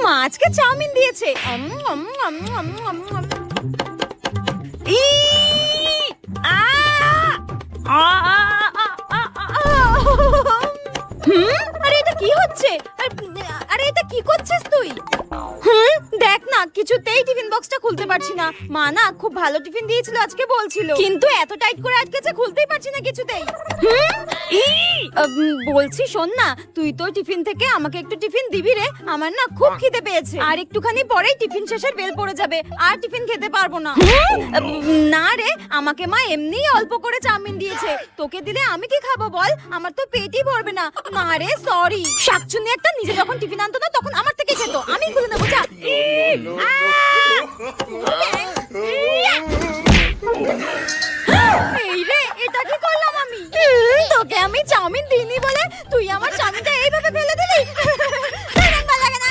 মা আজকে চাউমিন দিয়েছে। ই আ আ আরে এটা কি হচ্ছে? আরে এটা কি করছিস তুই? দেখ না, কিছুতেই টিফিন বক্সটা খুলতে পারছি না। মা না খুব ভালো টিফিন দিয়েছিল আজকে বলছিল, কিন্তু এত টাইট করে আটকেছে খুলতেই পারছি না কিছুতেই। বলছি শোন না, তুই তো টিফিন থেকে আমাকে একটু টিফিন দিবি রে। আমার না খুব খিদে পেয়েছে, আর একটুখানি পরেই টিফিন শেষের বেল পড়ে যাবে, আর টিফিন খেতে পারবো না। না রে, আমাকে মা এমনিই অল্প করে চাউমিন দিয়েছে, তোকে দিলে আমি কি খাবো বল? আমার তো পেটই ভরবে না। মা রে সরি, শাকচুনি একটা, নিজে যখন টিফিন আনতো না তখন আমার থেকে